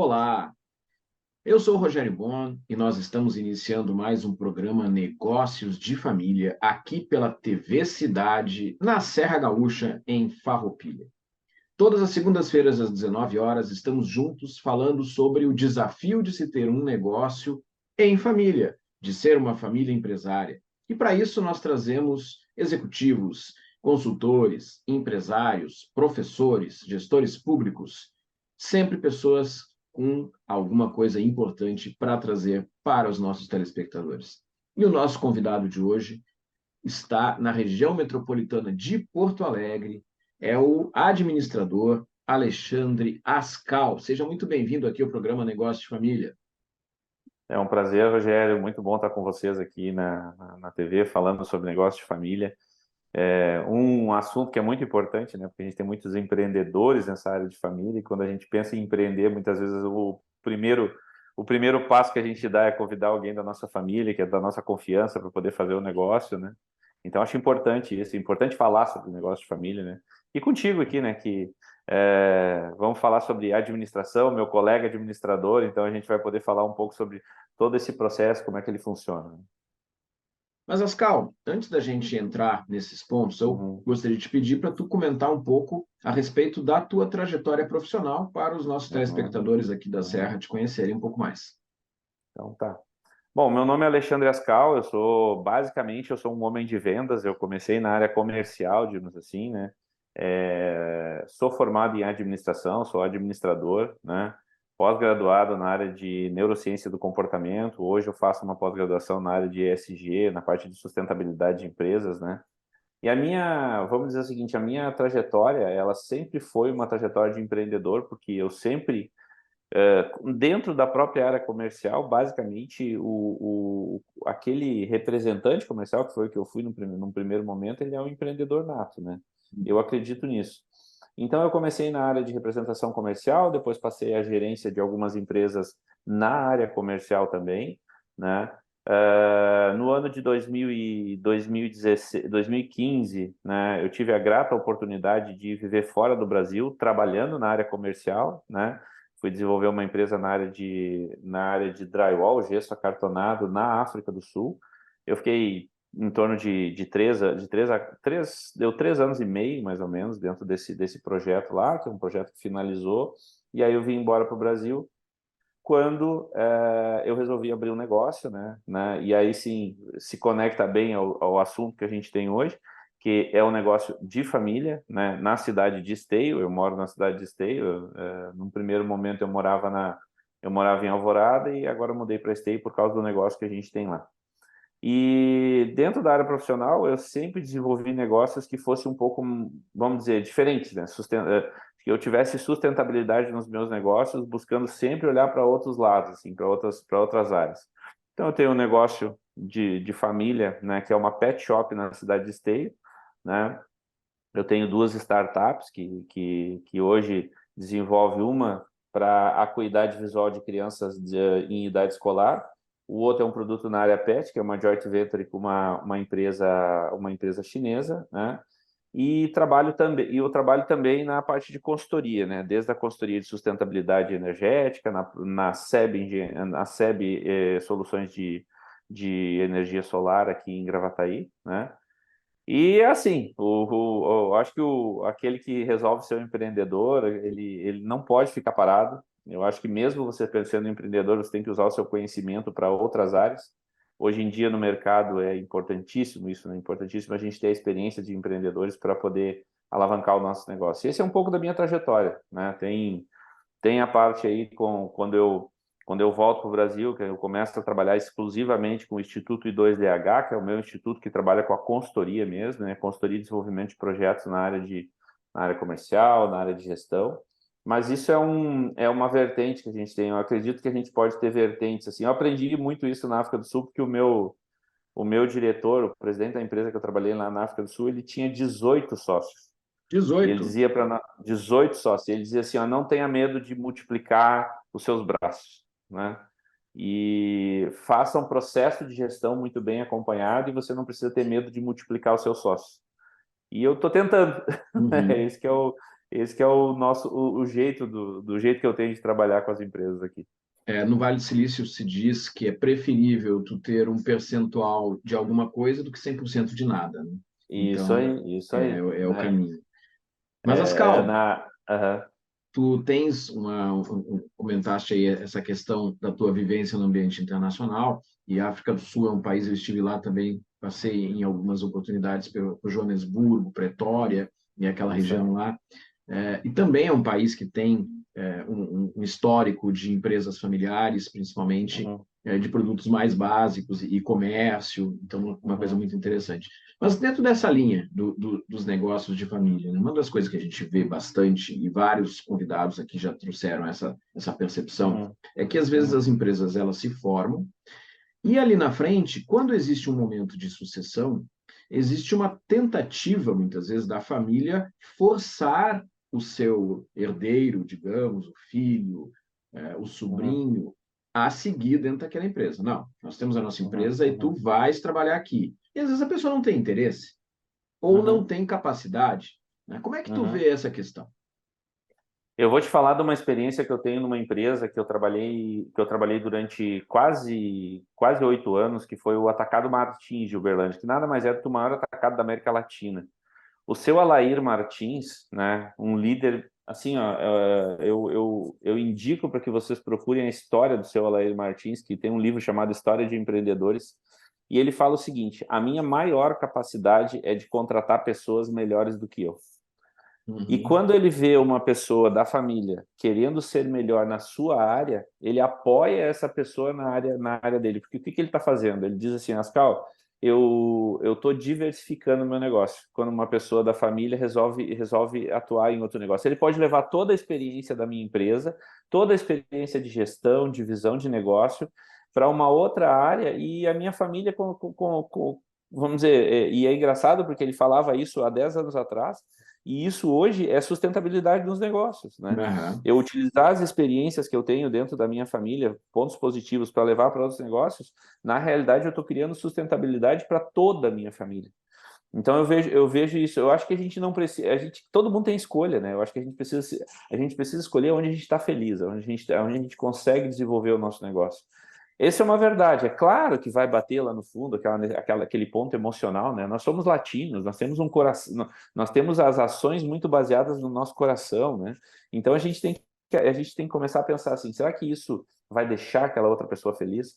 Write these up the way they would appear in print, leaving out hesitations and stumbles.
Olá, eu sou o Rogério Bon e nós estamos iniciando mais um programa Negócios de Família aqui pela TV Cidade, na Serra Gaúcha, em Farroupilha. Todas as segundas-feiras às 19 horas estamos juntos falando sobre o desafio de se ter um negócio em família, de ser uma família empresária. E para isso nós trazemos executivos, consultores, empresários, professores, gestores públicos, sempre pessoas com alguma coisa importante para trazer para os nossos telespectadores. E o nosso convidado de hoje está na região metropolitana de Porto Alegre, é o administrador Alexandre Ascal. Seja muito bem-vindo aqui ao programa Negócio de Família. É um prazer, Rogério. Muito bom estar com vocês aqui na TV, falando sobre negócio de família. É um assunto que é muito importante, né? Porque a gente tem muitos empreendedores nessa área de família, e quando a gente pensa em empreender, muitas vezes o primeiro passo que a gente dá é convidar alguém da nossa família, que é da nossa confiança, para poder fazer o negócio, né? Então, acho importante isso, é importante falar sobre o negócio de família, né? E contigo aqui, né? Vamos falar sobre administração, meu colega administrador, então a gente vai poder falar um pouco sobre todo esse processo, como é que ele funciona, né? Mas, Ascal, antes da gente entrar nesses pontos, eu Uhum, gostaria de te pedir para tu comentar um pouco a respeito da tua trajetória profissional para os nossos uhum, telespectadores aqui da uhum. Serra te conhecerem um pouco mais. Então tá. Bom, meu nome é Alexandre Ascal, eu sou um homem de vendas, eu comecei na área comercial, digamos assim, né? Sou formado em administração, sou administrador, né? Pós-graduado na área de neurociência do comportamento, hoje eu faço uma pós-graduação na área de ESG, na parte de sustentabilidade de empresas, né? E vamos dizer o seguinte, a minha trajetória, ela sempre foi uma trajetória de empreendedor, porque eu sempre dentro da própria área comercial, basicamente, aquele representante comercial, que foi o que eu fui num primeiro momento, ele é um empreendedor nato, né? Eu acredito nisso. Então, eu comecei na área de representação comercial, depois passei a gerência de algumas empresas na área comercial também, né? No ano de 2015, né, eu tive a grata oportunidade de viver fora do Brasil, trabalhando na área comercial, né? Fui desenvolver uma empresa na área de drywall, gesso acartonado, na África do Sul. Eu fiquei em torno de 3 anos e meio, mais ou menos, dentro desse projeto lá, que é um projeto que finalizou. E aí eu vim embora para o Brasil quando eu resolvi abrir um negócio, né? E aí sim se conecta bem ao assunto que a gente tem hoje, que é um negócio de família, né? Na cidade de Esteio, eu moro na cidade de Esteio. Num primeiro momento eu morava em Alvorada e agora eu mudei para Esteio por causa do negócio que a gente tem lá. E dentro da área profissional, eu sempre desenvolvi negócios que fossem um pouco, vamos dizer, diferentes, né? Que eu tivesse sustentabilidade nos meus negócios, buscando sempre olhar para outros lados, assim, para outras áreas. Então, eu tenho um negócio de família, né, que é uma pet shop na cidade de Esteio, né? Eu tenho duas startups que hoje desenvolve uma para acuidade visual de crianças em idade escolar. O outro é um produto na área pet, que é uma joint venture com uma empresa chinesa, né? E eu trabalho também na parte de consultoria, né? Desde a consultoria de sustentabilidade energética, na SEB Soluções de Energia Solar aqui em Gravataí, né? E assim, eu acho que aquele que resolve ser um empreendedor, ele não pode ficar parado. Eu acho que mesmo você sendo um empreendedor, você tem que usar o seu conhecimento para outras áreas. Hoje em dia no mercado é importantíssimo isso, né? Importantíssimo a gente ter a experiência de empreendedores para poder alavancar o nosso negócio. Esse é um pouco da minha trajetória, né? Tem a parte aí quando eu volto para o Brasil, que eu começo a trabalhar exclusivamente com o Instituto I2DH, que é o meu instituto que trabalha com a consultoria mesmo, né? Consultoria e desenvolvimento de projetos na área comercial, na área de gestão. Mas isso é uma vertente que a gente tem. Eu acredito que a gente pode ter vertentes assim. Eu aprendi muito isso na África do Sul, porque o meu diretor, o presidente da empresa que eu trabalhei lá na África do Sul, ele tinha 18 sócios. E ele 18. dizia para nós, 18 sócios, ele dizia assim, ó, não tenha medo de multiplicar os seus braços, né? E faça um processo de gestão muito bem acompanhado e você não precisa ter medo de multiplicar os seus sócios. E eu estou tentando. Uhum. Esse que é o, Esse que é o nosso o jeito do jeito que eu tenho de trabalhar com as empresas aqui. No Vale do Silício se diz que é preferível tu ter um percentual de alguma coisa do que 100% de nada, né? Então, Isso aí, é o né? caminho. Mas, Ascal, Aham. tu tens comentaste aí essa questão da tua vivência no ambiente internacional, e a África do Sul é um país, eu estive lá também, passei em algumas oportunidades por Joanesburgo, Pretória, e aquela Isso região aí. lá. E também é um país que tem um histórico de empresas familiares, principalmente Uhum, de produtos mais básicos e comércio, então uma coisa uhum, muito interessante. Mas dentro dessa linha dos negócios de família, né, uma das coisas que a gente vê bastante, e vários convidados aqui já trouxeram essa percepção, uhum, é que às vezes uhum, as empresas elas se formam, e ali na frente, quando existe um momento de sucessão, existe uma tentativa, muitas vezes, da família forçar o seu herdeiro, digamos, o filho, o uhum, sobrinho, a seguir dentro daquela empresa. Não, nós temos a nossa uhum, empresa e tu uhum, vais trabalhar aqui. E às vezes a pessoa não tem interesse ou não uhum, tem capacidade, né? Como é que tu uhum. vê essa questão? Eu vou te falar de uma experiência que eu tenho numa empresa que eu trabalhei durante quase 8 anos, que foi o Atacado Martins de Uberlândia, que nada mais é do que o maior atacado da América Latina. O seu Alair Martins, né, um líder, assim, ó, eu indico para que vocês procurem a história do seu Alair Martins, que tem um livro chamado História de Empreendedores, e ele fala o seguinte: a minha maior capacidade é de contratar pessoas melhores do que eu. E Uhum, quando ele vê uma pessoa da família querendo ser melhor na sua área, ele apoia essa pessoa na área dele. Porque o que ele está fazendo? Ele diz assim, Ascal, eu estou diversificando o meu negócio. Quando uma pessoa da família resolve atuar em outro negócio. Ele pode levar toda a experiência da minha empresa, toda a experiência de gestão, de visão de negócio, para uma outra área, e a minha família, vamos dizer, e é engraçado porque ele falava isso há 10 anos atrás, e isso hoje é sustentabilidade nos negócios, né? aham, Eu utilizar as experiências que eu tenho dentro da minha família, pontos positivos para levar para outros negócios, na realidade eu estou criando sustentabilidade para toda a minha família. Então eu vejo isso. Eu acho que a gente não precisa, todo mundo tem escolha, né? Eu acho que a gente precisa escolher onde a gente está feliz, onde a gente consegue desenvolver o nosso negócio. Essa é uma verdade. É claro que vai bater lá no fundo aquele ponto emocional, né? Nós somos latinos, nós temos um coração, nós temos as ações muito baseadas no nosso coração, né? Então a gente tem que começar a pensar assim: será que isso vai deixar aquela outra pessoa feliz?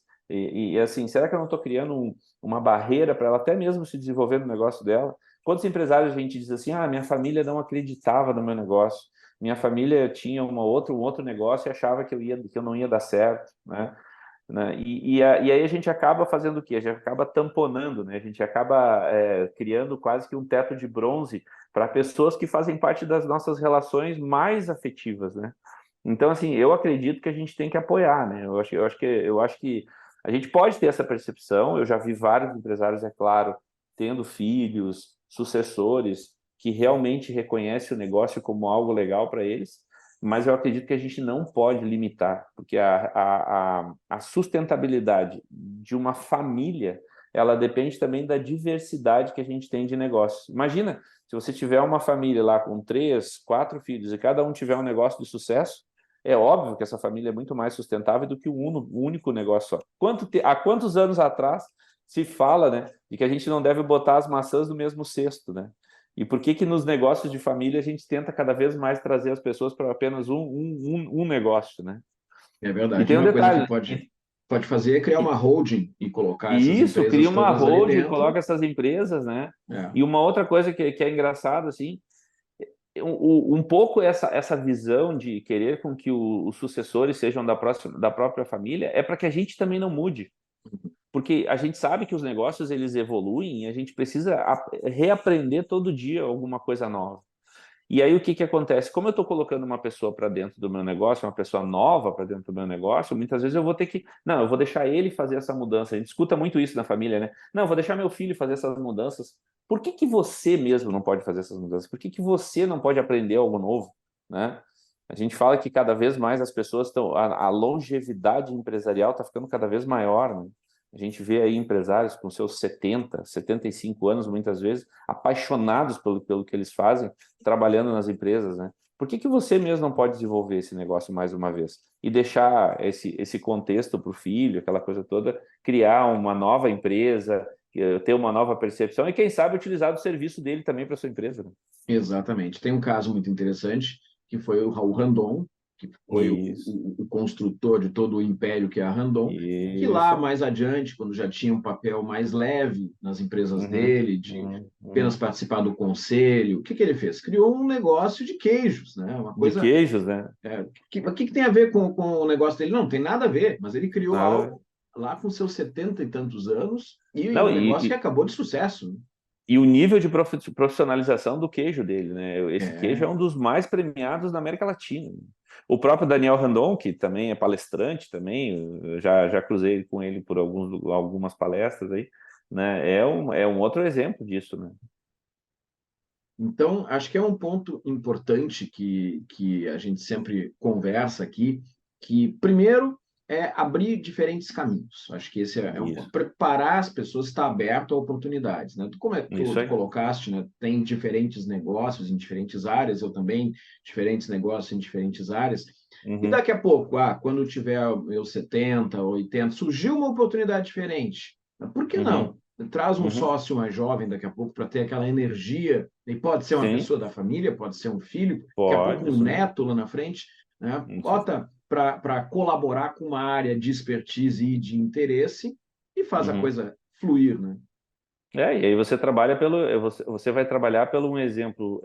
Assim, será que eu não estou criando uma barreira para ela até mesmo se desenvolver no negócio dela? Quantos empresários a gente diz assim: ah, minha família não acreditava no meu negócio, minha família tinha um outro negócio e achava que eu não ia dar certo, né? Né? E aí a gente acaba fazendo o quê? A gente acaba tamponando, né? A gente acaba criando quase que um teto de bronze para pessoas que fazem parte das nossas relações mais afetivas, né? Então, assim, eu acredito que a gente tem que apoiar, né? Eu acho que a gente pode ter essa percepção. Eu já vi vários empresários, é claro, tendo filhos, sucessores, que realmente reconhecem o negócio como algo legal para eles, mas eu acredito que a gente não pode limitar, porque a sustentabilidade de uma família, ela depende também da diversidade que a gente tem de negócios. Imagina, se você tiver uma família lá com 3, 4 filhos e cada um tiver um negócio de sucesso, é óbvio que essa família é muito mais sustentável do que um único negócio só. Há quantos anos atrás se fala, né, de que a gente não deve botar as maçãs no mesmo cesto, né? E por que nos negócios de família a gente tenta cada vez mais trazer as pessoas para apenas um negócio, né? é E verdade. tem um Uma coisa que detalhe, pode fazer é criar uma holding e colocar essas e isso empresas cria uma todas ali holding, dentro. coloca essas empresas, né? É. E uma outra coisa que é engraçado, assim, um pouco essa visão de querer com que os sucessores sejam da própria família é para que a gente também não mude. Porque a gente sabe que os negócios eles evoluem e a gente precisa reaprender todo dia alguma coisa nova. E aí o que acontece? Como eu estou colocando uma pessoa para dentro do meu negócio, uma pessoa nova para dentro do meu negócio, muitas vezes eu vou ter que. Não, eu vou deixar ele fazer essa mudança. A gente escuta muito isso na família, né? Não, eu vou deixar meu filho fazer essas mudanças. Por que você mesmo não pode fazer essas mudanças? Por que você não pode aprender algo novo, né? A gente fala que cada vez mais as pessoas estão. A longevidade empresarial está ficando cada vez maior, né? A gente vê aí empresários com seus 75 anos, muitas vezes, apaixonados pelo que eles fazem, trabalhando nas empresas, né? Por que que você mesmo não pode desenvolver esse negócio mais uma vez? E deixar esse contexto para o filho, aquela coisa toda, criar uma nova empresa, ter uma nova percepção e, quem sabe, utilizar o serviço dele também para sua empresa, né? Exatamente. Tem um caso muito interessante, que foi o Raul Randon, que foi Isso, o construtor de todo o império que é a Randon, que lá isso. mais adiante, quando já tinha um papel mais leve nas empresas Uhum, dele, de uhum, apenas uhum. participar do conselho, o que que ele fez? Criou um negócio de queijos, né? Uma De coisa. queijos, né? O que que tem a ver com o negócio dele? Não, tem nada a ver, mas ele criou Nada a ver. algo lá com seus 70 e tantos anos e Não, um negócio que acabou de sucesso. e o nível de profissionalização do queijo dele, né? Esse queijo é É, um dos mais premiados na América Latina. O próprio Daniel Randon, que também é palestrante também, eu já cruzei com ele por algumas palestras aí, né? É um outro exemplo disso, né? então, acho que é um ponto importante que a gente sempre conversa aqui, que primeiro é abrir diferentes caminhos. Acho que esse é um ponto. Isso, Preparar as pessoas, estar aberto a oportunidades, né? Como é que isso tu aí. colocaste, né? Tem diferentes negócios em diferentes áreas, eu também, diferentes negócios em diferentes áreas. E Uhum, daqui a pouco, quando tiver meus 70, 80, surgiu uma oportunidade diferente. Por que uhum, não? Traz um uhum. sócio mais jovem daqui a pouco para ter aquela energia. E pode ser uma Sim, pessoa da família, pode ser um filho, daqui a pouco pode, um isso aí. neto lá na frente, né? Isso aí. Bota para colaborar com uma área de expertise e de interesse e faz a Uhum. coisa fluir, né? E aí você trabalha você vai trabalhar pelo um exemplo,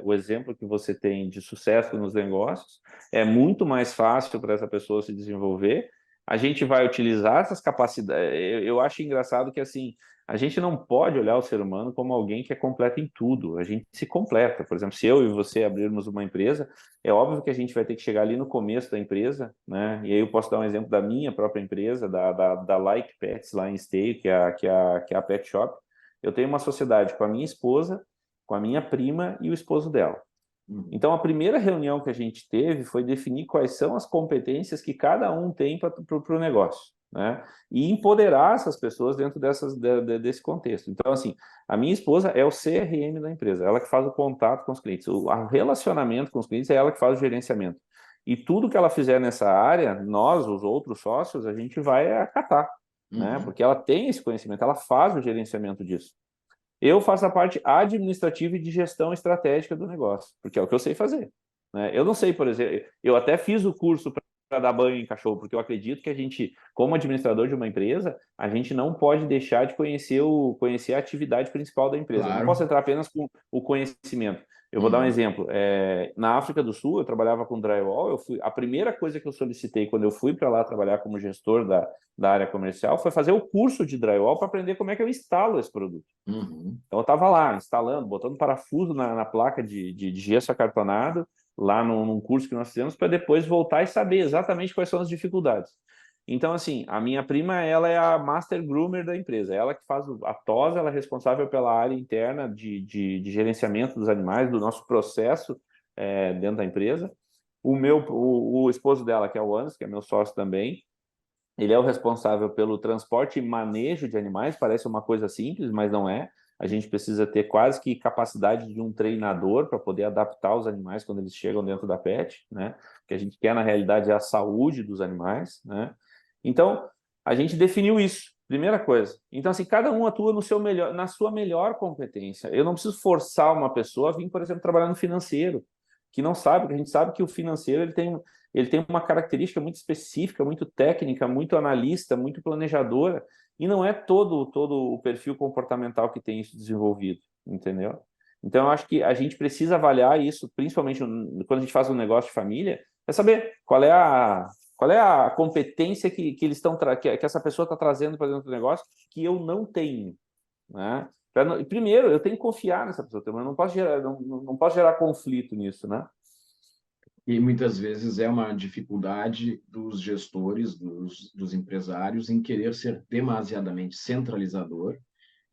o exemplo que você tem de sucesso nos negócios, é muito mais fácil para essa pessoa se desenvolver. A gente vai utilizar essas capacidades. Eu acho engraçado que assim, a gente não pode olhar o ser humano como alguém que é completo em tudo. A gente se completa. Por exemplo, se eu e você abrirmos uma empresa, é óbvio que a gente vai ter que chegar ali no começo da empresa, né? E aí eu posso dar um exemplo da minha própria empresa, da Like Pets lá em Esteio, que é a Pet Shop. Eu tenho uma sociedade com a minha esposa, com a minha prima e o esposo dela. Uhum. Então, a primeira reunião que a gente teve foi definir quais são as competências que cada um tem para o negócio, né? E empoderar essas pessoas dentro desse contexto. Então, assim, a minha esposa é o CRM da empresa, ela que faz o contato com os clientes, o relacionamento com os clientes é ela que faz o gerenciamento. E tudo que ela fizer nessa área, nós, os outros sócios, a gente vai acatar, né? Uhum. Porque ela tem esse conhecimento, ela faz o gerenciamento disso. Eu faço a parte administrativa e de gestão estratégica do negócio, porque é o que eu sei fazer, né? Eu não sei, por exemplo, eu até fiz o curso para dar banho em cachorro, porque eu acredito que a gente, como administrador de uma empresa, a gente não pode deixar de conhecer a atividade principal da empresa. Eu não posso Claro. entrar apenas com o conhecimento. Eu vou dar um Uhum. exemplo. Na África do Sul, eu trabalhava com drywall. A primeira coisa que eu solicitei quando eu fui para lá trabalhar como gestor da área comercial foi fazer o curso de drywall para aprender como é que eu instalo esse produto. Uhum. Então eu estava lá instalando, botando parafuso na placa de gesso acartonado, lá num curso que nós fizemos, para depois voltar e saber exatamente quais são as dificuldades. Então, assim, a minha prima, ela é a master groomer da empresa. Ela que faz a tosa, ela é responsável pela área interna de gerenciamento dos animais, do nosso processo dentro da empresa. O esposo dela, que é o Anderson, que é meu sócio também, ele é o responsável pelo transporte e manejo de animais. Parece uma coisa simples, mas não é. A gente precisa ter quase que capacidade de um treinador para poder adaptar os animais quando eles chegam dentro da pet, né? O que a gente quer, na realidade, é a saúde dos animais, né? Então, a gente definiu isso, primeira coisa. Então, assim, cada um atua no seu melhor, na sua melhor competência. Eu não preciso forçar uma pessoa a vir, por exemplo, trabalhar no financeiro, que não sabe, porque a gente sabe que o financeiro ele tem uma característica muito específica, muito técnica, muito analista, muito planejadora, e não é todo o perfil comportamental que tem isso desenvolvido, entendeu? Então, eu acho que a gente precisa avaliar isso, principalmente quando a gente faz um negócio de família, é saber qual é a competência que eles estão que essa pessoa está trazendo para dentro do negócio que eu não tenho, né? Primeiro, eu tenho que confiar nessa pessoa, eu não posso gerar conflito nisso, né? E muitas vezes é uma dificuldade dos gestores, dos empresários, em querer ser demasiadamente centralizador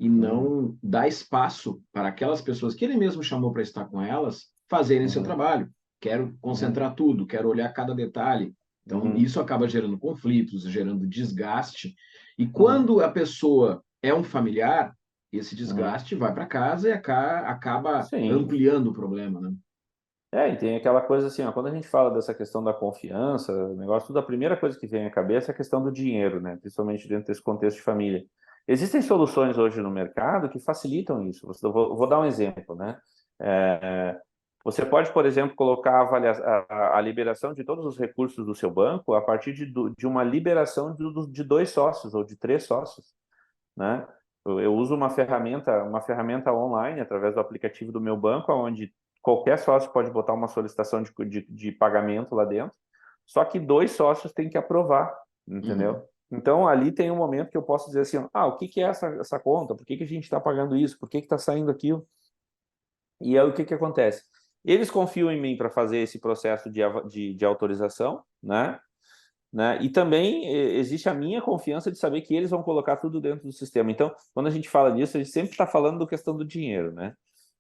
e Uhum, não dar espaço para aquelas pessoas que ele mesmo chamou para estar com elas fazerem seu uhum, trabalho. Quero uhum, concentrar tudo, quero olhar cada detalhe. Então, uhum, isso acaba gerando conflitos, gerando desgaste. E uhum, quando a pessoa é um familiar, esse uhum. desgaste vai para casa e acaba Sim, ampliando o problema, né? E tem aquela coisa assim, ó, quando a gente fala dessa questão da confiança, o negócio, tudo, a primeira coisa que vem à cabeça é a questão do dinheiro, né? Principalmente dentro desse contexto de família. Existem soluções hoje no mercado que facilitam isso. Vou dar um exemplo, né? É, Você pode, por exemplo, colocar a liberação de todos os recursos do seu banco a partir de uma liberação de 2 sócios ou de 3 sócios, né? Eu uso uma ferramenta online através do aplicativo do meu banco, onde qualquer sócio pode botar uma solicitação de pagamento lá dentro, só que 2 sócios têm que aprovar, entendeu? Uhum. Então, ali tem um momento que eu posso dizer assim, o que que é essa conta? Por que que a gente está pagando isso? Por que que está saindo aquilo? E aí, o que que acontece? Eles confiam em mim para fazer esse processo de autorização, né? E também existe a minha confiança de saber que eles vão colocar tudo dentro do sistema. Então, quando a gente fala disso, a gente sempre está falando da questão do dinheiro, né?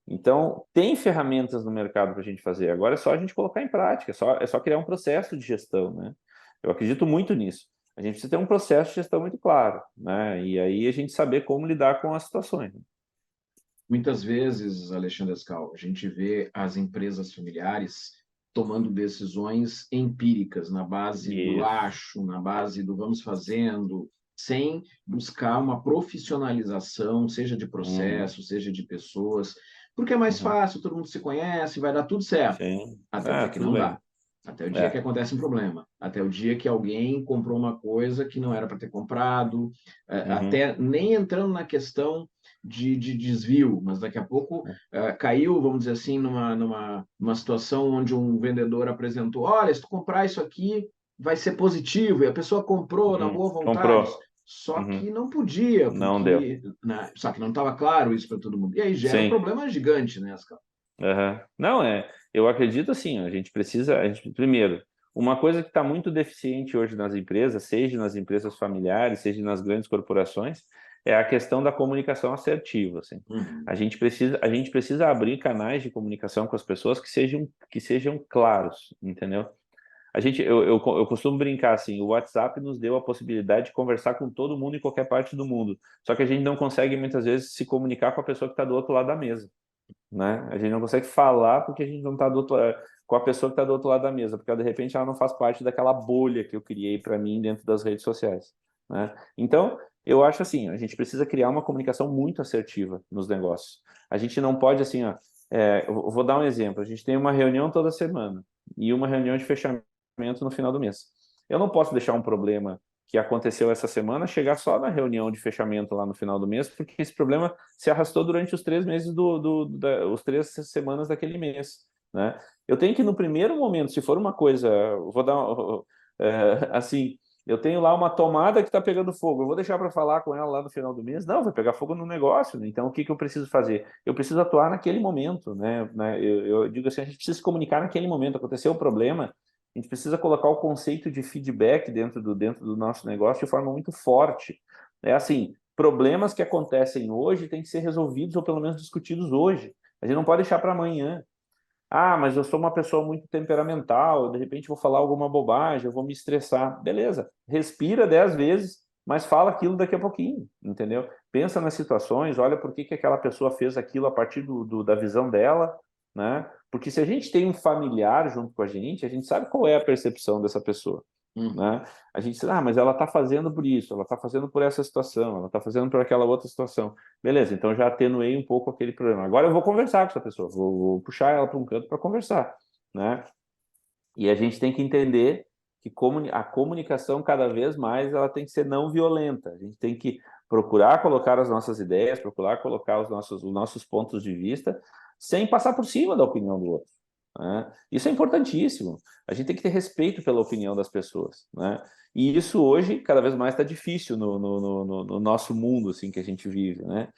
Então, tem ferramentas no mercado para a gente fazer. Agora é só a gente colocar em prática, é só criar um processo de gestão, né? Eu acredito muito nisso. A gente precisa ter um processo de gestão muito claro, né? E aí a gente saber como lidar com as situações. Muitas vezes, Alexandre Ascal, a gente vê as empresas familiares tomando decisões empíricas, na base do Isso. acho, na base do vamos fazendo, sem buscar uma profissionalização, seja de Uhum, processo, seja de pessoas, porque é mais uhum. fácil, todo mundo se conhece, vai dar tudo certo, Sim. até o dia que Tudo não dá. bem. Até o dia que É. acontece um problema, até o dia que alguém comprou uma coisa que não era para ter comprado, Uhum. até nem entrando na questão de desvio, mas daqui a pouco caiu, vamos dizer assim, numa situação onde um vendedor apresentou: olha, se tu comprar isso aqui, vai ser positivo, e a pessoa comprou na boa vontade, Comprou. só Uhum. que não podia, Não deu. porque, né, só que não estava claro isso para todo mundo. E aí gera um Sim. problema gigante, né, Ascal? Aham. Não, eu acredito assim, primeiro, uma coisa que está muito deficiente hoje nas empresas, seja nas empresas familiares, seja nas grandes corporações, é a questão da comunicação assertiva, assim. Uhum. A gente precisa abrir canais de comunicação com as pessoas que sejam claros, entendeu? Eu costumo brincar assim, o WhatsApp nos deu a possibilidade de conversar com todo mundo em qualquer parte do mundo, só que a gente não consegue muitas vezes se comunicar com a pessoa que está do outro lado da mesa, né? A gente não consegue falar porque a gente não está com a pessoa que está do outro lado da mesa, porque de repente ela não faz parte daquela bolha que eu criei para mim dentro das redes sociais, né? Então, eu acho assim, a gente precisa criar uma comunicação muito assertiva nos negócios. A gente não pode assim, ó, eu vou dar um exemplo. A gente tem uma reunião toda semana e uma reunião de fechamento no final do mês. Eu não posso deixar um problema que aconteceu essa semana chegar só na reunião de fechamento lá no final do mês, porque esse problema se arrastou durante os 3 meses os 3 semanas daquele mês, né? Eu tenho que no primeiro momento, se for uma coisa, vou dar assim, eu tenho lá uma tomada que está pegando fogo, eu vou deixar para falar com ela lá no final do mês? Não, vai pegar fogo no negócio, né? Então o que que eu preciso fazer? Eu preciso atuar naquele momento, né? Eu digo assim, a gente precisa se comunicar naquele momento. Aconteceu o problema, a gente precisa colocar o conceito de feedback dentro do nosso negócio de forma muito forte. É assim, problemas que acontecem hoje têm que ser resolvidos ou pelo menos discutidos hoje. A gente não pode deixar para amanhã. Mas eu sou uma pessoa muito temperamental, de repente vou falar alguma bobagem, eu vou me estressar. Beleza, respira 10 vezes, mas fala aquilo daqui a pouquinho, entendeu? Pensa nas situações, olha por que que aquela pessoa fez aquilo a partir da visão dela, né? Porque se a gente tem um familiar junto com a gente sabe qual é a percepção dessa pessoa, Uhum. né? A gente diz, mas ela está fazendo por isso, ela está fazendo por essa situação, ela está fazendo por aquela outra situação. Beleza, então já atenuei um pouco aquele problema. Agora eu vou conversar com essa pessoa, vou puxar ela para um canto para conversar, né? E a gente tem que entender que a comunicação cada vez mais ela tem que ser não violenta. A gente tem que procurar colocar as nossas ideias, procurar colocar os nossos pontos de vista, sem passar por cima da opinião do outro, né? Isso é importantíssimo. A gente tem que ter respeito pela opinião das pessoas, né? E isso hoje cada vez mais está difícil no nosso mundo assim que a gente vive, né?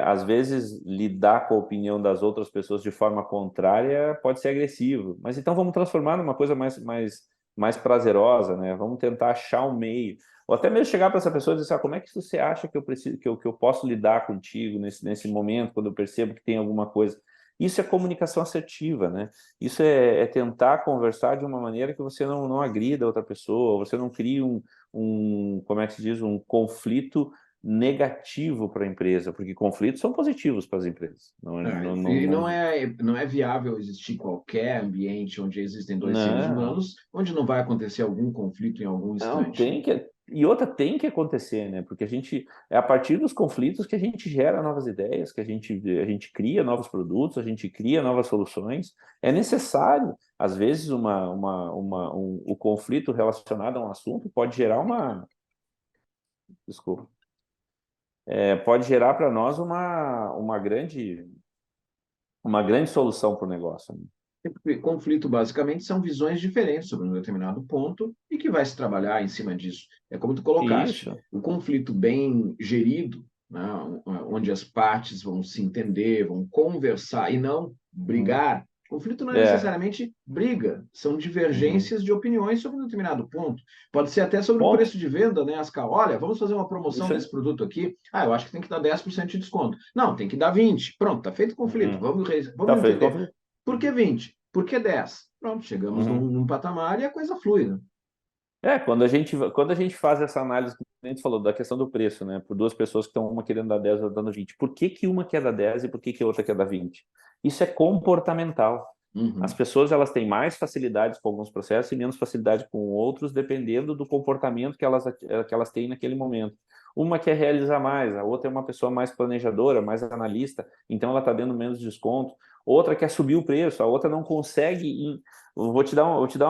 Às vezes lidar com a opinião das outras pessoas de forma contrária pode ser agressivo, mas então vamos transformar numa coisa mais prazerosa, né? Vamos tentar achar um meio, ou até mesmo chegar para essa pessoa e dizer assim, como é que você acha que eu preciso, que eu posso lidar contigo nesse momento, quando eu percebo que tem alguma coisa. Isso é comunicação assertiva, né? Isso é tentar conversar de uma maneira que você não agrida a outra pessoa, você não crie como é que se diz, um conflito negativo para a empresa, porque conflitos são positivos para as empresas. E não é viável existir qualquer ambiente onde existem dois seres não, humanos, onde não vai acontecer algum conflito em algum não, instante, né? e outra tem que acontecer, né? Porque é a partir dos conflitos que a gente gera novas ideias, que a gente cria novos produtos, a gente cria novas soluções. É necessário, às vezes, o conflito relacionado a um assunto pode gerar desculpa, pode gerar para nós uma grande solução para o negócio, né? Porque conflito, basicamente, são visões diferentes sobre um determinado ponto e que vai se trabalhar em cima disso. É como tu colocaste, Isso. o conflito bem gerido, né, onde as partes vão se entender, vão conversar e não Uhum. brigar. Conflito não é É. necessariamente briga, são Uhum. divergências de opiniões sobre um determinado ponto. Pode ser até sobre o Ponto. preço de venda, né, Ascar? Olha, vamos fazer uma promoção Isso aí. desse produto aqui. Ah, eu acho que tem que dar 10% de desconto. Não, tem que dar 20%. Pronto, está feito o conflito. Uhum. Vamos Tá feito o entender. conflito. Por que 20? Por que 10? Pronto, chegamos Uhum. num patamar e a coisa flui, né? Quando a gente faz essa análise, que a gente falou da questão do preço, né? Por duas pessoas que estão uma querendo dar 10 e outra dando 20. Por que que uma quer dar 10 e por que que a outra quer dar 20? Isso é comportamental. As Uhum. pessoas elas têm mais facilidades com alguns processos e menos facilidade com outros, dependendo do comportamento que elas têm naquele momento. Uma quer realizar mais, a outra é uma pessoa mais planejadora, mais analista, então ela está dando menos desconto. Outra quer subir o preço, a outra não consegue. Eu vou te dar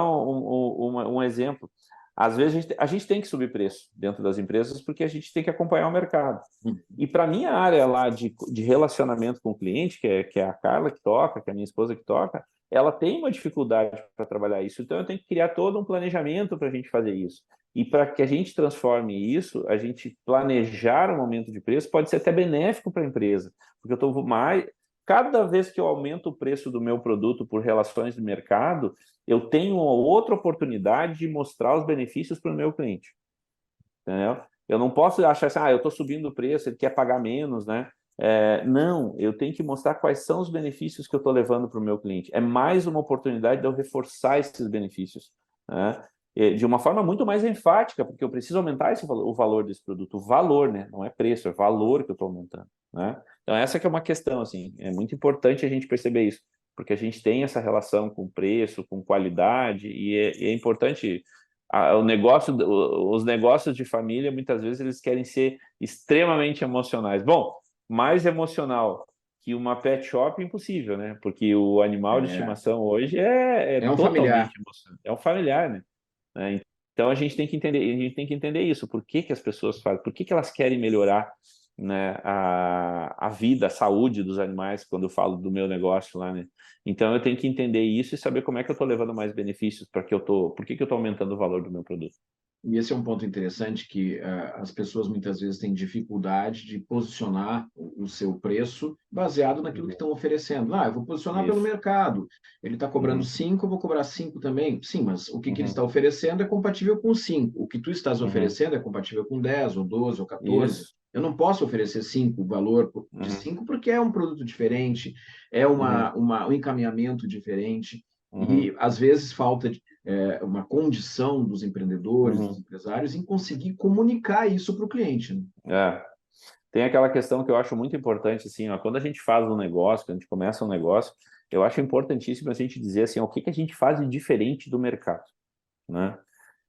um exemplo. Às vezes a gente tem que subir preço dentro das empresas porque a gente tem que acompanhar o mercado. Uhum. E para minha área lá de relacionamento com o cliente, que é a Carla que toca, que é a minha esposa que toca, ela tem uma dificuldade para trabalhar isso. Então eu tenho que criar todo um planejamento para a gente fazer isso. E para que a gente transforme isso, a gente planejar um aumento de preço pode ser até benéfico para a empresa, porque eu estou mais. Cada vez que eu aumento o preço do meu produto por relações de mercado, eu tenho uma outra oportunidade de mostrar os benefícios para o meu cliente. Entendeu? Eu não posso achar assim, eu estou subindo o preço, ele quer pagar menos, né? Não, eu tenho que mostrar quais são os benefícios que eu estou levando para o meu cliente. É mais uma oportunidade de eu reforçar esses benefícios, né? De uma forma muito mais enfática, porque eu preciso aumentar o valor desse produto. O valor, né? Não é preço, é valor que eu estou aumentando, né? Então, essa que é uma questão, assim, é muito importante a gente perceber isso, porque a gente tem essa relação com preço, com qualidade, e é importante os negócios de família, muitas vezes, eles querem ser extremamente emocionais. Bom, mais emocional que uma pet shop, impossível, né? Porque o animal de É, estimação hoje é é um familiar. totalmente emocional. É um familiar, né? Então a gente tem que entender isso. Por que que as pessoas fazem? Por que que elas querem melhorar, né, a vida, a saúde dos animais, quando eu falo do meu negócio lá, né? Então eu tenho que entender isso e saber como é que eu estou levando mais benefícios por que que eu estou aumentando o valor do meu produto. E esse é um ponto interessante que as pessoas muitas vezes têm dificuldade de posicionar o seu preço baseado naquilo que Uhum. estão oferecendo. Ah, eu vou posicionar pelo Isso. mercado. Ele está cobrando Uhum. 5, eu vou cobrar 5 também. Sim, mas o que ele Uhum. está oferecendo é compatível com 5. O que tu estás Uhum. oferecendo é compatível com 10, ou 12, ou 14. Isso. Eu não posso oferecer 5, o valor de Uhum. 5, porque é um produto diferente, é Uhum. um encaminhamento diferente. Uhum. E às vezes falta uma condição dos empreendedores, dos Uhum. empresários, em conseguir comunicar isso para o cliente, né? É. Tem aquela questão que eu acho muito importante, assim, ó, quando a gente faz um negócio, quando a gente começa um negócio, eu acho importantíssimo a gente dizer assim, ó, o que que a gente faz de diferente do mercado, né?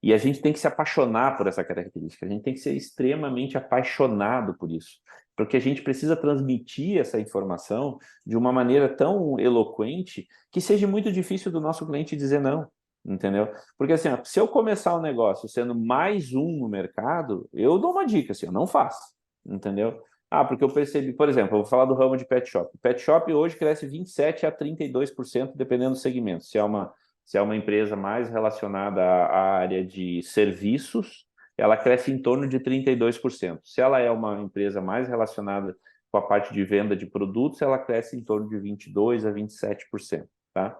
E a gente tem que se apaixonar por essa característica, a gente tem que ser extremamente apaixonado por isso, porque a gente precisa transmitir essa informação de uma maneira tão eloquente que seja muito difícil do nosso cliente dizer não, entendeu? Porque assim, ó, se eu começar um negócio sendo mais um no mercado, eu dou uma dica, assim, eu não faço, entendeu? Porque eu percebi, por exemplo, eu vou falar do ramo de pet shop. Pet shop hoje cresce 27 a 32%, dependendo do segmento. Se é uma empresa mais relacionada à área de serviços, ela cresce em torno de 32%. Se ela é uma empresa mais relacionada com a parte de venda de produtos, ela cresce em torno de 22% a 27%, tá?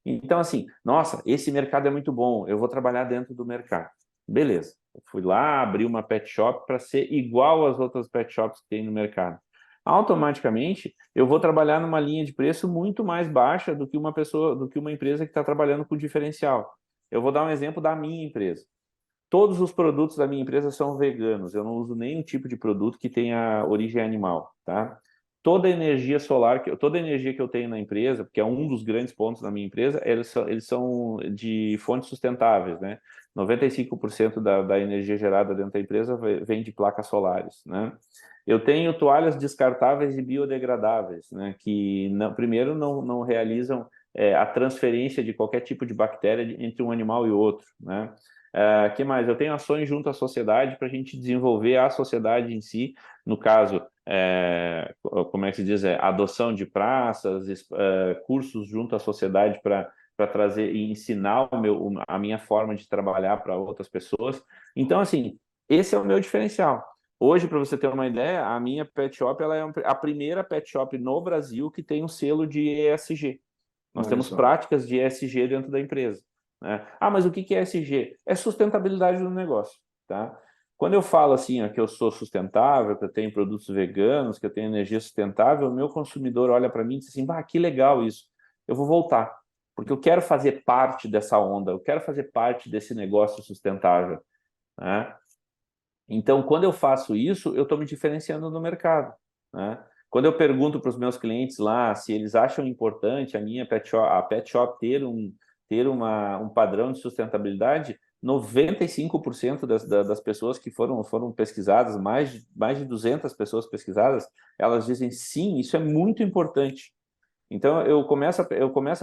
Então, assim, nossa, esse mercado é muito bom, eu vou trabalhar dentro do mercado. Beleza, eu fui lá, abri uma pet shop para ser igual às outras pet shops que tem no mercado. Automaticamente, eu vou trabalhar numa linha de preço muito mais baixa do que uma empresa que está trabalhando com diferencial. Eu vou dar um exemplo da minha empresa. Todos os produtos da minha empresa são veganos. Eu não uso nenhum tipo de produto que tenha origem animal, tá? Toda a energia solar, toda a energia que eu tenho na empresa, porque é um dos grandes pontos da minha empresa, eles são de fontes sustentáveis, né? 95% da energia gerada dentro da empresa vem de placas solares, né? Eu tenho toalhas descartáveis e biodegradáveis, né? Que, primeiro, não realizam a transferência de qualquer tipo de bactéria entre um animal e outro, né? Que mais? Eu tenho ações junto à sociedade para a gente desenvolver a sociedade em si, no caso, como é que se diz? Adoção de praças, cursos junto à sociedade para trazer e ensinar a minha forma de trabalhar para outras pessoas. Então, assim, esse é o meu diferencial. Hoje, para você ter uma ideia, a minha pet shop ela é a primeira pet shop no Brasil que tem um selo de ESG. Nós Olha temos só. práticas de ESG dentro da empresa, né? Ah, mas o que é ESG? É sustentabilidade do negócio, tá? Quando eu falo assim, ó, que eu sou sustentável, que eu tenho produtos veganos, que eu tenho energia sustentável, o meu consumidor olha para mim e diz assim, bah, que legal isso, eu vou voltar, porque eu quero fazer parte dessa onda, eu quero fazer parte desse negócio sustentável, né? Então, quando eu faço isso, eu estou me diferenciando no mercado, né? Quando eu pergunto para os meus clientes lá se eles acham importante a pet shop ter um padrão de sustentabilidade, 95% das pessoas que foram pesquisadas, mais de 200 pessoas pesquisadas, elas dizem sim, isso é muito importante. Então, eu começo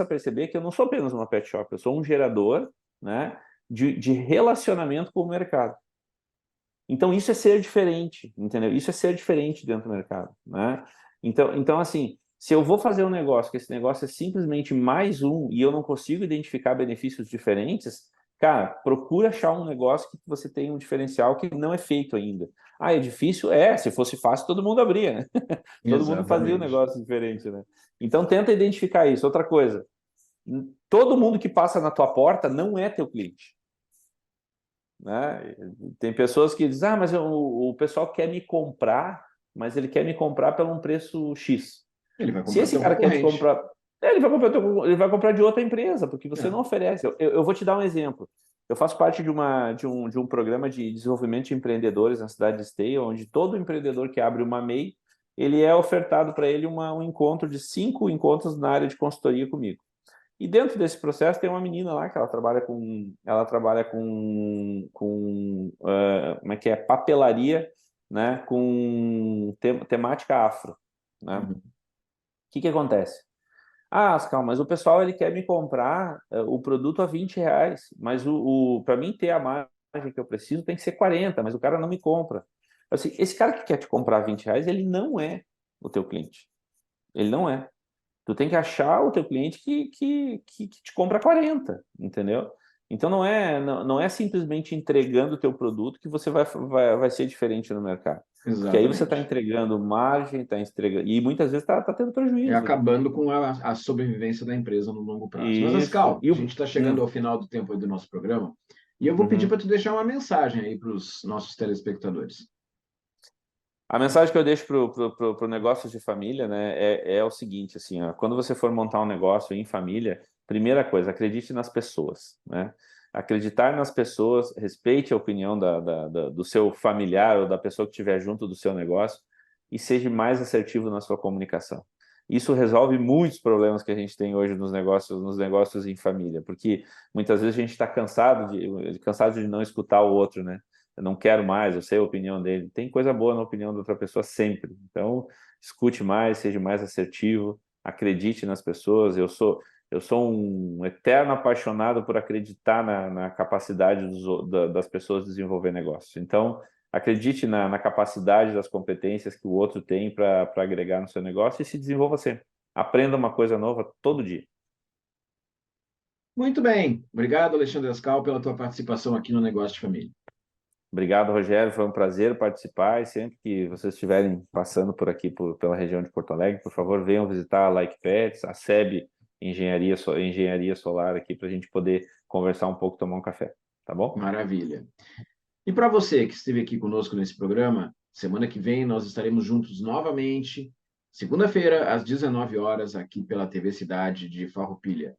a perceber que eu não sou apenas uma pet shop, eu sou um gerador, né, de relacionamento com o mercado. Então, isso é ser diferente, entendeu? Isso é ser diferente dentro do mercado, né? Então, assim, se eu vou fazer um negócio, que esse negócio é simplesmente mais um e eu não consigo identificar benefícios diferentes, cara, procura achar um negócio que você tem um diferencial que não é feito ainda. Ah, é difícil? Se fosse fácil, todo mundo abria, né? Todo mundo fazia um Exatamente. negócio diferente, né? Então, tenta identificar isso. Outra coisa, todo mundo que passa na tua porta não é teu cliente, né? Tem pessoas que dizem, mas o pessoal quer me comprar, mas ele quer me comprar pelo um preço X. Ele vai Se comprar do esse teu cara quer te concorrente. comprar, ele vai comprar de outra empresa, porque você É. não oferece. Eu vou te dar um exemplo. Eu faço parte de um programa de desenvolvimento de empreendedores na cidade de Esteio, onde todo empreendedor que abre uma MEI, ele é ofertado para ele um encontro de 5 encontros na área de consultoria comigo. E dentro desse processo tem uma menina lá que como é que é, papelaria, né, com temática afro, né? O Uhum. que acontece? Ah, Ascal, mas o pessoal ele quer me comprar o produto a R$ 20, mas para mim ter a margem que eu preciso tem que ser 40, mas o cara não me compra. Assim, esse cara que quer te comprar R$ 20, ele não é o teu cliente. Ele não é. Tu tem que achar o teu cliente que te compra 40, entendeu? Então não é simplesmente entregando o teu produto que você vai ser diferente no mercado. Porque aí você está Exatamente. entregando margem, está entregando. E muitas vezes está tendo É prejuízo, né? acabando com a sobrevivência da empresa no longo prazo. Mas, Isso. Ascal, a gente está chegando ao final do tempo aí do nosso programa e eu vou pedir Uhum. para tu deixar uma mensagem aí para os nossos telespectadores. A mensagem que eu deixo pro negócio de família, né, é o seguinte, assim, ó, quando você for montar um negócio em família, primeira coisa, acredite nas pessoas, né? Acreditar nas pessoas, respeite a opinião do seu familiar ou da pessoa que estiver junto do seu negócio e seja mais assertivo na sua comunicação. Isso resolve muitos problemas que a gente tem hoje nos negócios em família, porque muitas vezes a gente está cansado de não escutar o outro, né? Eu não quero mais, eu sei a opinião dele. Tem coisa boa na opinião da outra pessoa sempre. Então, escute mais, seja mais assertivo, acredite nas pessoas. Eu sou um eterno apaixonado por acreditar na capacidade das pessoas de desenvolver negócio. Então, acredite na capacidade das competências que o outro tem para agregar no seu negócio e se desenvolva sempre. Aprenda uma coisa nova todo dia. Muito bem. Obrigado, Alexandre Ascal, pela tua participação aqui no Negócio de Família. Obrigado, Rogério. Foi um prazer participar e sempre que vocês estiverem passando por aqui, pela região de Porto Alegre, por favor, venham visitar a Like Pets, a SEB Engenharia Solar aqui para a gente poder conversar um pouco, tomar um café. Tá bom? Maravilha. E para você que esteve aqui conosco nesse programa, semana que vem nós estaremos juntos novamente, segunda-feira, às 19 horas, aqui pela TV Cidade de Farroupilha.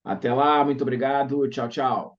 Até lá, muito obrigado. Tchau, tchau.